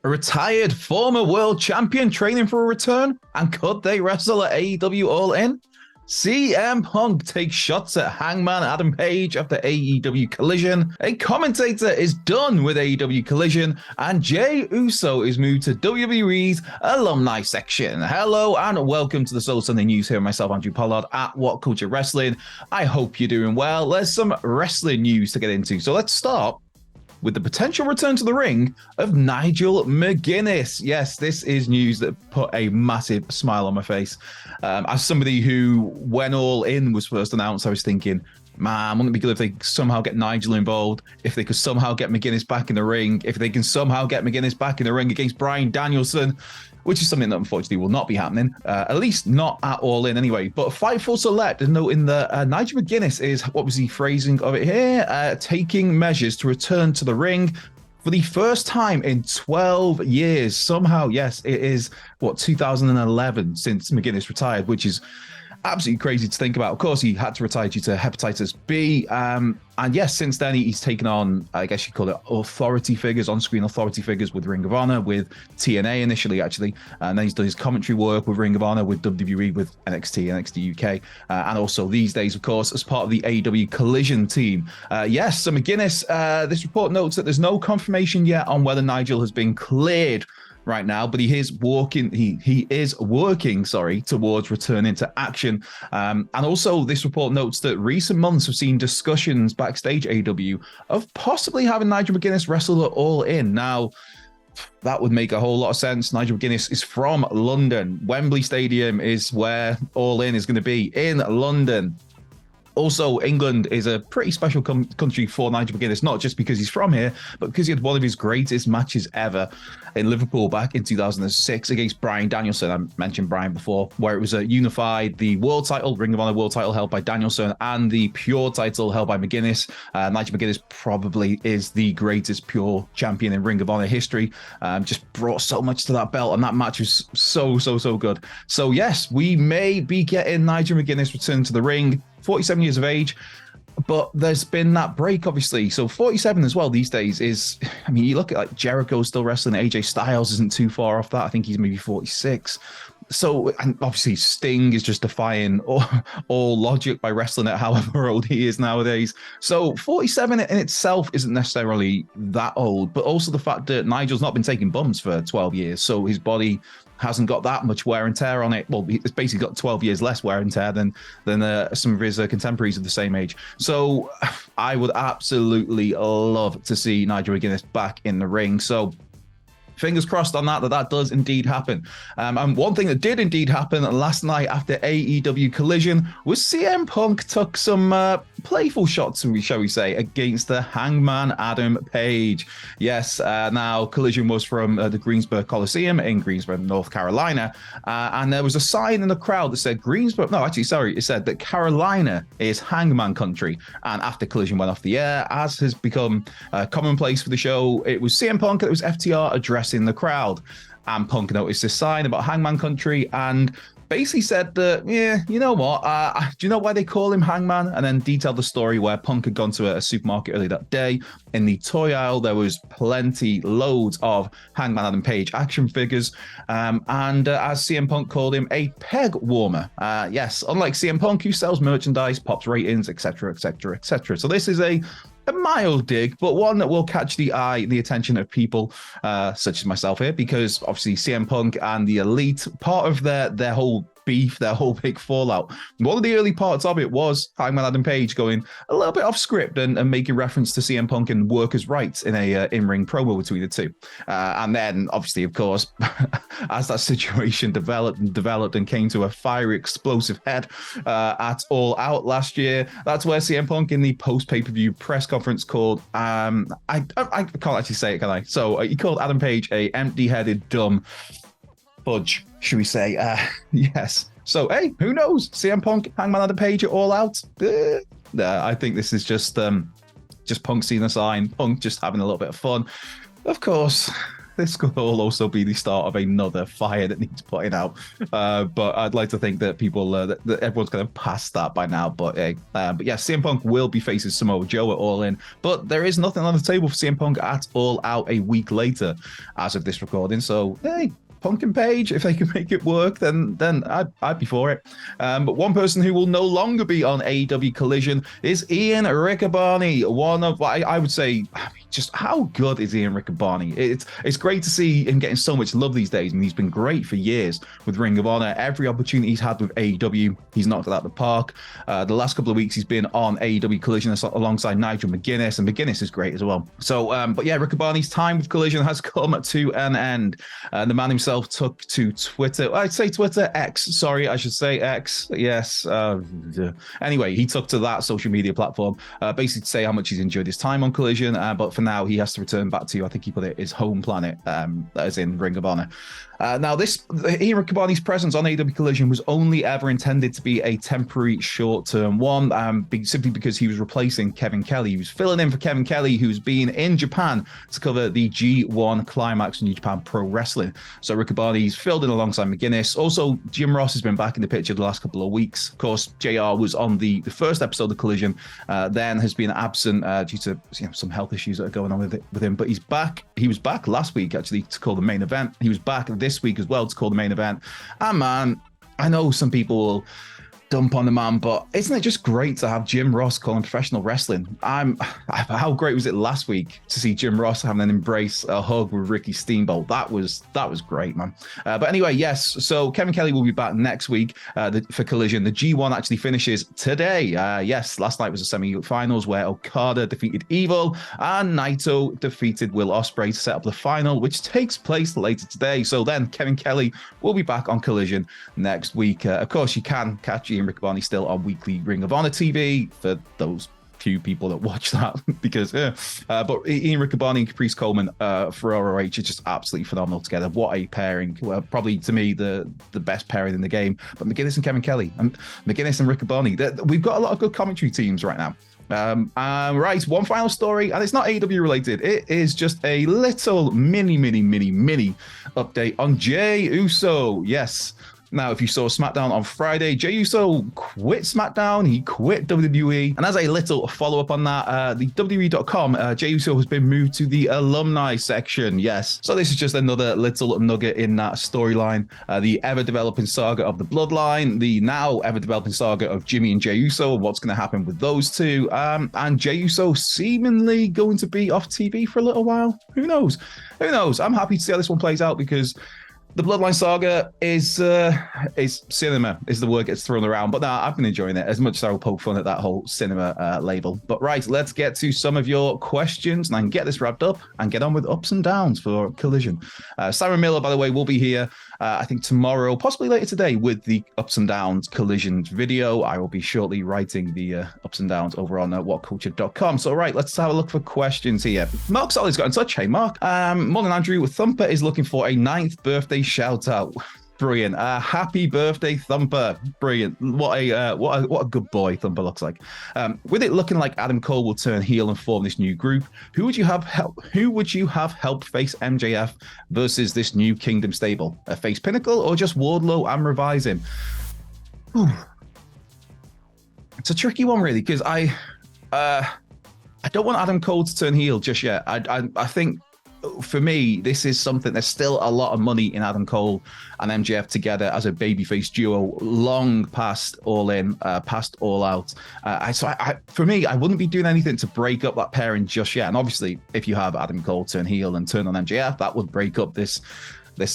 A retired former world champion training for a return? And could they wrestle at AEW All In? CM Punk takes shots at Hangman Adam Page after AEW Collision. A commentator is done with AEW Collision. And Jey Uso is moved to WWE's Alumni section. Hello and welcome to the Soul Sunday News here. Myself, Andrew Pollard at What Culture Wrestling. I hope you're doing well. There's some wrestling news to get into. So let's start with the potential return to the ring of Nigel McGuinness. Yes, this is news that put a massive smile on my face. As somebody who, when All In was first announced, I was thinking, man, wouldn't it be good if they somehow get Nigel involved, if they could somehow get McGuinness back in the ring, if they can somehow get McGuinness back in the ring against Bryan Danielson, which is something that unfortunately will not be happening, at least not at All In anyway. But Fightful Select is noting that Nigel McGuinness is, what was the phrasing of it here? Taking measures to return to the ring for the first time in 12 years. Somehow, yes, it is, 2011 since McGuinness retired, which is absolutely crazy to think about. Of course, he had to retire due to hepatitis B. And yes, since then, he's taken on, I guess you call it authority figures, on-screen authority figures with Ring of Honor, with TNA initially, actually. And then he's done his commentary work with Ring of Honor, with WWE, with NXT, NXT UK. And also these days, of course, as part of the AEW Collision team. Yes, so McGuinness, this report notes that there's no confirmation yet on whether Nigel has been cleared right now, but he is working towards returning to action. And also this report notes that recent months have seen discussions backstage AEW of possibly having Nigel McGuinness wrestle at All In. Now, that would make a whole lot of sense. Nigel McGuinness is from London. Wembley Stadium is where All In is going to be, in London. Also, England is a pretty special country for Nigel McGuinness, not just because he's from here, but because he had one of his greatest matches ever in Liverpool back in 2006 against Bryan Danielson. I mentioned Bryan before, where it was unified, the world title, Ring of Honor world title held by Danielson, and the pure title held by McGuinness. Nigel McGuinness probably is the greatest pure champion in Ring of Honor history. Just brought so much to that belt, and that match was so good. So yes, we may be getting Nigel McGuinness return to the ring. 47 years of age, but there's been that break, obviously. So 47 as well these days is, I mean, you look at like Jericho still wrestling, AJ Styles isn't too far off that. I think he's maybe 46. So, and obviously Sting is just defying all logic by wrestling at however old he is nowadays. So 47 in itself isn't necessarily that old, but also the fact that Nigel's not been taking bumps for 12 years. So his body hasn't got that much wear and tear on it. Well, it's basically got 12 years less wear and tear than some of his contemporaries of the same age. So I would absolutely love to see Nigel McGuinness back in the ring. So fingers crossed on that does indeed happen. And one thing that did indeed happen last night after AEW Collision was CM Punk took some playful shots, shall we say, against the Hangman Adam Page. Yes, now Collision was from the Greensboro Coliseum in Greensboro, North Carolina. And there was a sign in the crowd that said it said that Carolina is Hangman country. And after Collision went off the air, as has become commonplace for the show, it was CM Punk, it was FTR addressing the crowd, and Punk noticed this sign about Hangman country and basically said that, yeah, you know what, do you know why they call him Hangman? And then detailed the story where Punk had gone to a supermarket early that day. In the toy aisle, there was loads of Hangman Adam Page action figures, and as CM Punk called him, a peg warmer. Yes, unlike CM Punk, who sells merchandise, pops ratings, etc. So this is a mild dig, but one that will catch the attention of people such as myself here, because obviously CM Punk and the Elite, part of their whole beef, their whole big fallout, one of the early parts of it was Hangman Adam Page going a little bit off script and making reference to CM Punk and workers' rights in a in-ring promo between the two. And then obviously, of course, as that situation developed and came to a fiery, explosive head at All Out last year, that's where CM Punk in the post-pay-per-view press conference called, I can't actually say it, can I? So he called Adam Page a empty-headed, dumb fudge, should we say? Yes. So, hey, who knows? CM Punk, Hangman Adam Page at All Out? I think this is just Punk seeing a sign, Punk just having a little bit of fun. Of course, this could all also be the start of another fire that needs putting out. But I'd like to think that people, that everyone's kind of past that by now. But yeah, CM Punk will be facing Samoa Joe at All In, but there is nothing on the table for CM Punk at All Out a week later as of this recording. So, hey, Punk and Page, if they can make it work, then I'd be for it. But one person who will no longer be on AEW Collision is Ian Riccaboni. One of, I would say, just how good is Ian Riccaboni? It's great to see him getting so much love these days, and he's been great for years with Ring of Honor. Every opportunity he's had with AEW, he's knocked it out of the park. The last couple of weeks, he's been on AEW Collision alongside Nigel McGuinness, and McGuinness is great as well. So, but yeah, Riccaboni's time with Collision has come to an end. The man himself took to Twitter. I'd say Twitter, X. Sorry, I should say X. Yes. Anyway, he took to that social media platform, basically to say how much he's enjoyed his time on Collision, but for now, he has to return back to, I think he put it, his home planet, as in Ring of Honor. Now, Ian Riccaboni's presence on AEW Collision was only ever intended to be a temporary short-term one, simply because he was replacing Kevin Kelly. He was filling in for Kevin Kelly, who's been in Japan to cover the G1 Climax in New Japan Pro Wrestling. So Riccaboni's filled in alongside McGuinness. Also, Jim Ross has been back in the picture the last couple of weeks. Of course, JR was on the first episode of Collision, then has been absent due to some health issues that are going on with him. But he's back. He was back last week, actually, to call the main event. He was back this week as well to call the main event. And man, I know some people will dump on the man, but isn't it just great to have Jim Ross calling professional wrestling? How great was it last week to see Jim Ross having an embrace, a hug with Ricky Steamboat? That was great, man. But anyway, yes, so Kevin Kelly will be back next week for Collision. The G1 actually finishes today. Yes, last night was the semi-finals where Okada defeated Evil and Naito defeated Will Ospreay to set up the final, which takes place later today. So then Kevin Kelly will be back on Collision next week. Of course, you can catch Ian Riccaboni still on weekly Ring of Honor TV for those few people that watch that because but Ian Riccaboni and Caprice Coleman for ROH are just absolutely phenomenal together. What a pairing. Well, probably to me the best pairing in the game. But McGuinness and Kevin Kelly and McGuinness and Riccaboni, we've got a lot of good commentary teams right now. Right, one final story, and it's not AEW related. It is just a little mini update on Jey Uso. Yes. Now, if you saw SmackDown on Friday, Jey Uso quit SmackDown. He quit WWE. And as a little follow-up on that, the WWE.com, Jey Uso has been moved to the Alumni section. Yes. So this is just another little nugget in that storyline. The ever-developing saga of the Bloodline, the now ever-developing saga of Jimmy and Jey Uso, what's going to happen with those two, and Jey Uso seemingly going to be off TV for a little while. Who knows? Who knows? I'm happy to see how this one plays out because the Bloodline saga is cinema, is the word gets thrown around. But I've been enjoying it as much as I will poke fun at that whole cinema label. But right, let's get to some of your questions and I can get this wrapped up and get on with ups and downs for Collision. Simon Miller, by the way, will be here, I think tomorrow, possibly later today, with the ups and downs Collisions video. I will be shortly writing the ups and downs over on whatculture.com. So right, let's have a look for questions here. Mark Solly's got in touch. Hey, Mark. Morning, Andrew. Thumper is looking for a 9th birthday shout out. Brilliant. Happy birthday, Thumper. Brilliant. What a good boy Thumper looks like. With it looking like Adam Cole will turn heel and form this new group, who would you have help face MJF versus this new Kingdom stable? Face Pinnacle or just Wardlow and revise him? It's a tricky one, really, because I don't want Adam Cole to turn heel just yet. I think for me, this is something, there's still a lot of money in Adam Cole and MJF together as a babyface duo, long past All In, past All Out. For me, I wouldn't be doing anything to break up that pairing just yet. And obviously, if you have Adam Cole turn heel and turn on MJF, that would break up this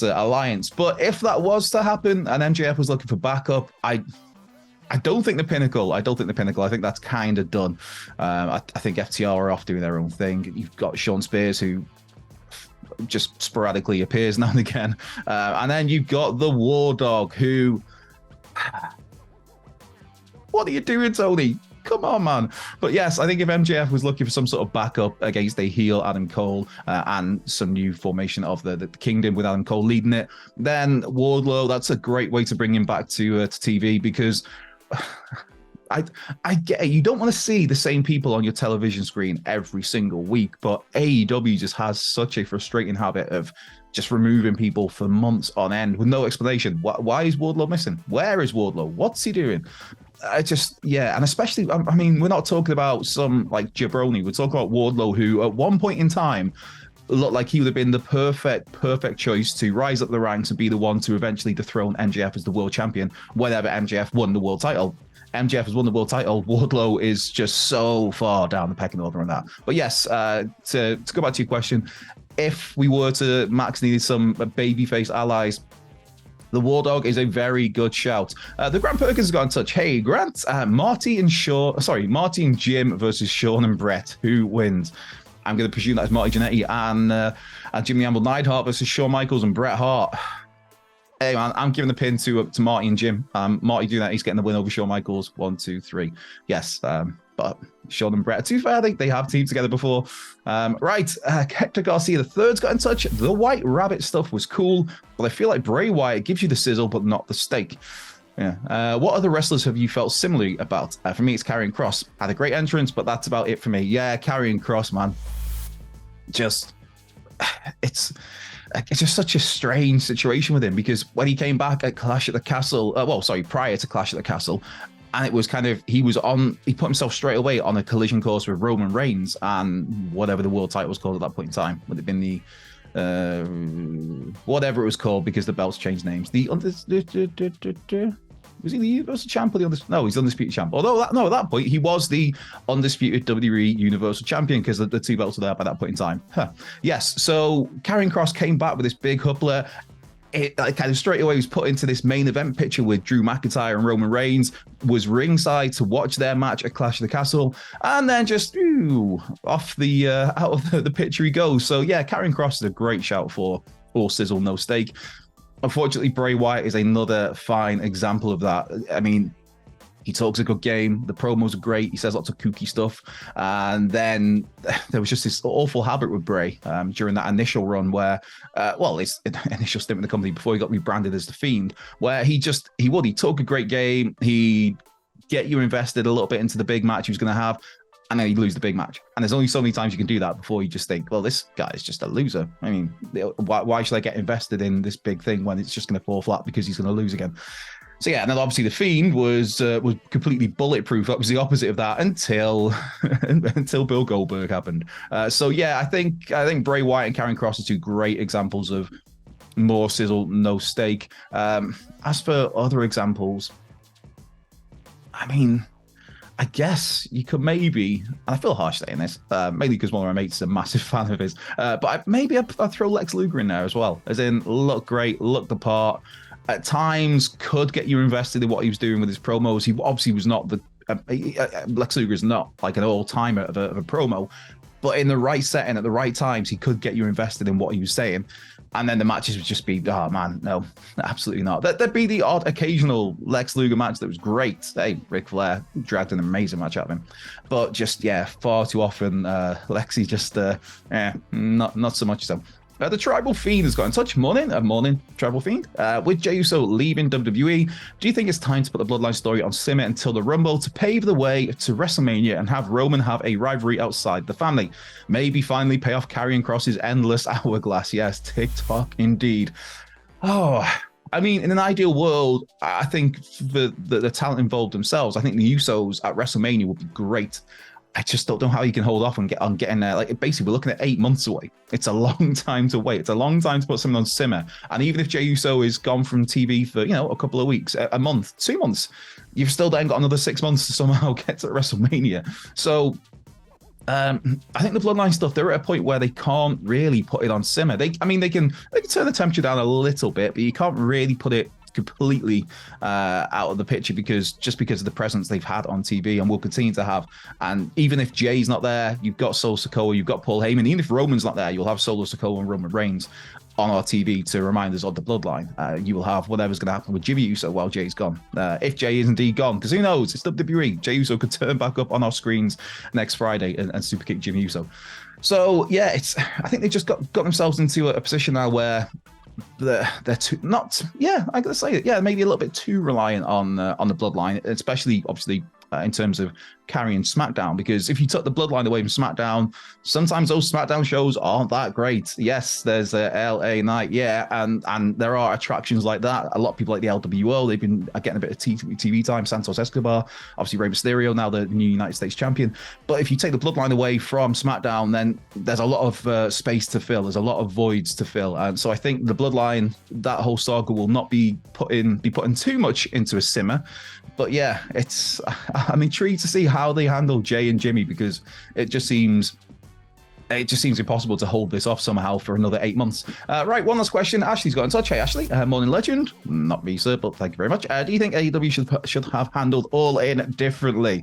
alliance. But if that was to happen and MJF was looking for backup, I don't think the Pinnacle. I think that's kind of done. I think FTR are off doing their own thing. You've got Sean Spears, who just sporadically appears now and again. And then you've got the War Dog, who... What are you doing, Tony? Come on, man. But yes, I think if MJF was looking for some sort of backup against a heel Adam Cole and some new formation of the Kingdom with Adam Cole leading it, then Wardlow, that's a great way to bring him back to TV because... I get it. You don't want to see the same people on your television screen every single week, but AEW just has such a frustrating habit of just removing people for months on end with no explanation. Why is Wardlow missing? Where is Wardlow? What's he doing? And especially, I mean, we're not talking about some like jabroni. We're talking about Wardlow, who at one point in time looked like he would have been the perfect choice to rise up the ranks and be the one to eventually dethrone MJF as the world champion whenever MJF won the world title. MJF has won the world title. Wardlow is just so far down the pecking order on that. But yes, to go back to your question, if we were to max needed some babyface allies, the War Dog is a very good shout. The Grant Perkins has got in touch. Hey, Grant, Marty and Jim versus Sean and Brett. Who wins? I'm going to presume that's Marty Jannetty and Jimmy Amble Neidhart versus Shawn Michaels and Bret Hart. Hey, man, I'm giving the pin to Marty and Jim. Marty doing that. He's getting the win over Shawn Michaels. 1, 2, 3. Yes, but Sean and Brett, to be fair, they have teamed together before. Right, Hector Garcia the third's got in touch. The White Rabbit stuff was cool, but I feel like Bray Wyatt gives you the sizzle, but not the steak. Yeah. What other wrestlers have you felt similarly about? For me, it's Karrion Kross. Had a great entrance, but that's about it for me. Yeah, Karrion Kross, man. It's just such a strange situation with him, because when he came back at Clash at the Castle, prior to Clash at the Castle, and it was kind of, he put himself straight away on a collision course with Roman Reigns and whatever the world title was called at that point in time. Would it have been the whatever it was called, because the belts changed names. Was he the Universal Champ or the Undisputed? No, he's the Undisputed Champ. Although, at that point, he was the Undisputed WWE Universal Champion, because the two belts were there by that point in time. Yes, so Karrion Kross came back with this big hupler. It kind of straight away was put into this main event picture with Drew McIntyre and Roman Reigns, was ringside to watch their match at Clash of the Castle, and then just off the out of the picture he goes. So yeah, Karrion Kross is a great shout for all sizzle, no steak. Unfortunately, Bray Wyatt is another fine example of that. I mean, he talks a good game. The promos are great. He says lots of kooky stuff. And then there was just this awful habit with Bray during that initial run where, his initial stint with the company before he got rebranded as The Fiend, where he'd talk a great game. He'd get you invested a little bit into the big match he was going to have, and then he'd lose the big match. And there's only so many times you can do that before you just think, well, this guy is just a loser. I mean, why should I get invested in this big thing when it's just going to fall flat because he's going to lose again? So yeah, and then obviously The Fiend was completely bulletproof. That was the opposite of that until Bill Goldberg happened. So yeah, I think Bray Wyatt and Karrion Kross are two great examples of more sizzle, no steak. As for other examples, I mean, I guess you could maybe, and I feel harsh saying this, mainly because one of my mates is a massive fan of his, but I'd throw Lex Luger in there as well, as in look great, look the part. At times could get you invested in what he was doing with his promos. He obviously was not Lex Luger is not like an all-timer of a promo, but in the right setting at the right times, he could get you invested in what he was saying. And then the matches would just be, oh man, no, absolutely not. There'd be the odd occasional Lex Luger match that was great. Hey, Ric Flair dragged an amazing match out of him. But just, yeah, far too often, Lexi just, not so much so. The Tribal Fiend has got in touch. Morning, Tribal Fiend. With Jey Uso leaving WWE, do you think it's time to put the Bloodline story on simmer until the Rumble to pave the way to WrestleMania and have Roman have a rivalry outside the family? Maybe finally pay off Karrion Kross's endless hourglass. Yes, TikTok indeed. Oh, I mean, in an ideal world, I think the talent involved themselves, I think the Usos at WrestleMania would be great. I just don't know how you can hold off on getting there. Like, basically, we're looking at 8 months away. It's a long time to wait. It's a long time to put something on simmer. And even if Jey Uso is gone from TV for, a couple of weeks, a month, 2 months, you've still then got another 6 months to somehow get to WrestleMania. So I think the Bloodline stuff, they're at a point where they can't really put it on simmer. They can turn the temperature down a little bit, but you can't really put it completely out of the picture because of the presence they've had on TV and will continue to have. And even if Jay's not there, you've got Solo Sikoa, you've got Paul Heyman. Even if Roman's not there, you'll have Solo Sikoa and Roman Reigns on our TV to remind us of the Bloodline. You will have whatever's going to happen with Jimmy Uso while Jay's gone. If Jay is indeed gone, because who knows, it's WWE. Jey Uso could turn back up on our screens next Friday and superkick Jimmy Uso. So yeah, I think they just got themselves into a position now where they're too, not, yeah, I gotta say it, yeah, maybe a little bit too reliant on the Bloodline, especially obviously in terms of carrying SmackDown, because if you took the bloodline away from SmackDown, sometimes those SmackDown shows aren't that great. Yes, there's a LA Night, yeah, and there are attractions like that. A lot of people like the LWO, they've been getting a bit of TV time. Santos Escobar, obviously Rey Mysterio, now the new United States champion. But if you take the bloodline away from SmackDown, then there's a lot of space to fill. There's a lot of voids to fill, and so I think the bloodline, that whole saga, will not be putting too much into a simmer. But yeah, I'm intrigued to see how they handle Jay and Jimmy, because it just seems impossible to hold this off somehow for another 8 months. Right, one last question. Ashley's got in touch. Hey, Ashley, morning legend. Not me, sir, but thank you very much. Do you think AEW should have handled All In differently?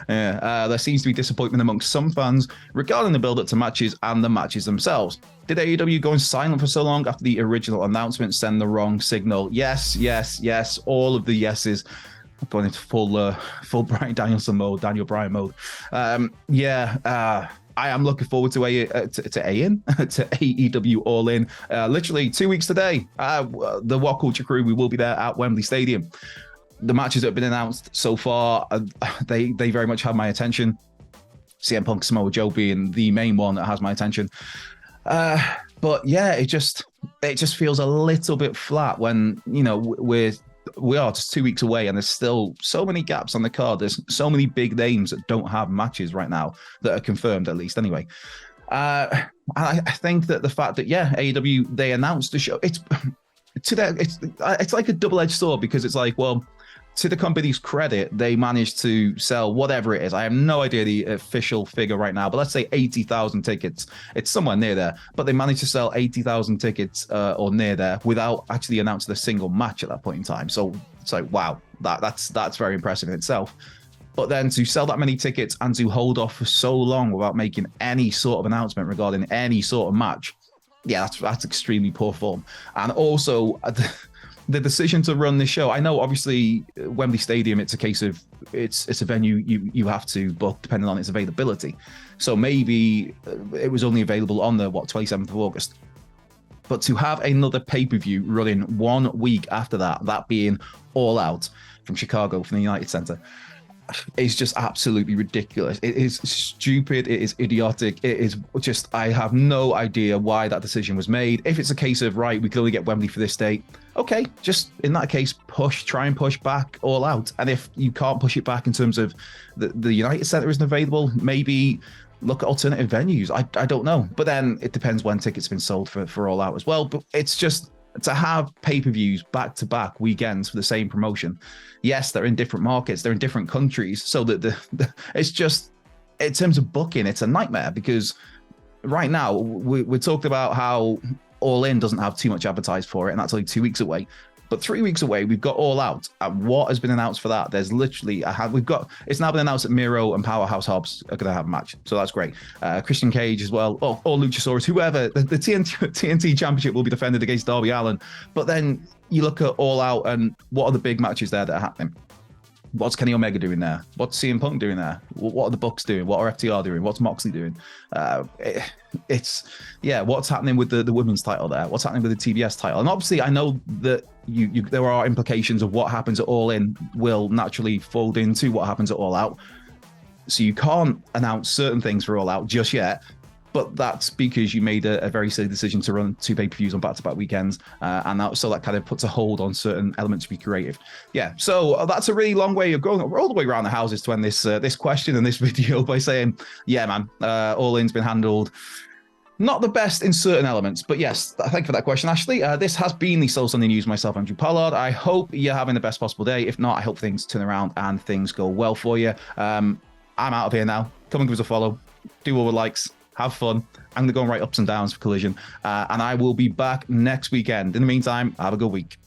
There seems to be disappointment amongst some fans regarding the build-up to matches and the matches themselves. Did AEW going silent for so long after the original announcement send the wrong signal? Yes, yes, yes. All of the yeses. Going into full Bryan Danielson mode, Daniel Bryan mode. I am looking forward to AEW All In. Literally 2 weeks today. The What Culture crew, we will be there at Wembley Stadium. The matches that have been announced so far, they very much have my attention. CM Punk, Samoa Joe being the main one that has my attention. But yeah, it just feels a little bit flat when, you know, we are just 2 weeks away and there's still so many gaps on the card. There's so many big names that don't have matches right now that are confirmed, at least anyway. I think that the fact that, AEW, they announced the show, it's like a double-edged sword, because it's like, well, to the company's credit, they managed to sell whatever it is. I have no idea the official figure right now, but let's say 80,000 tickets. It's somewhere near there, but they managed to sell 80,000 tickets or near there without actually announcing a single match at that point in time. So it's like, wow, that's very impressive in itself. But then to sell that many tickets and to hold off for so long without making any sort of announcement regarding any sort of match, yeah, that's extremely poor form. And also, the decision to run this show, I know obviously Wembley Stadium, it's a case of it's a venue you have to book depending on its availability. So maybe it was only available on the 27th of August. But to have another pay-per-view running 1 week after that being All Out from Chicago, from the United Center, is just absolutely ridiculous. It is stupid. It is idiotic. It is just, I have no idea why that decision was made. If it's a case of, right, we can only get Wembley for this date, okay, just in that case, try and push back All Out. And if you can't push it back in terms of the United Center isn't available, maybe look at alternative venues. I don't know. But then it depends when tickets have been sold for All Out as well. But it's just, to have pay-per-views back-to-back weekends for the same promotion. Yes, they're in different markets, they're in different countries, so that it's just, in terms of booking, it's a nightmare, because right now we're talking about how All In doesn't have too much advertised for it, and that's only 2 weeks away. But 3 weeks away, we've got All Out. And what has been announced for that? There's literally, it's now been announced that Miro and Powerhouse Hobbs are going to have a match. So that's great. Christian Cage as well, or Luchasaurus, whoever. The TNT Championship will be defended against Darby Allin. But then you look at All Out, and what are the big matches there that are happening? What's Kenny Omega doing there? What's CM Punk doing there? What are the Bucks doing? What are FTR doing? What's Moxley doing? What's happening with the women's title there? What's happening with the TBS title? And obviously, I know that there are implications of what happens at All In will naturally fold into what happens at All Out. So you can't announce certain things for All Out just yet. But that's because you made a very silly decision to run 2 pay-per-views on back-to-back weekends, and that kind of puts a hold on certain elements to be creative. Yeah, so that's a really long way of going. We're all the way around the houses to end this question and this video by saying, yeah, man, All In's been handled not the best in certain elements. But yes, thank you for that question, Ashley. This has been the Soul Sunday News. Myself, Andrew Pollard. I hope you're having the best possible day. If not, I hope things turn around and things go well for you. I'm out of here now. Come and give us a follow. Do all the likes. Have fun. I'm going to go and write ups and downs for Collision. And I will be back next weekend. In the meantime, have a good week.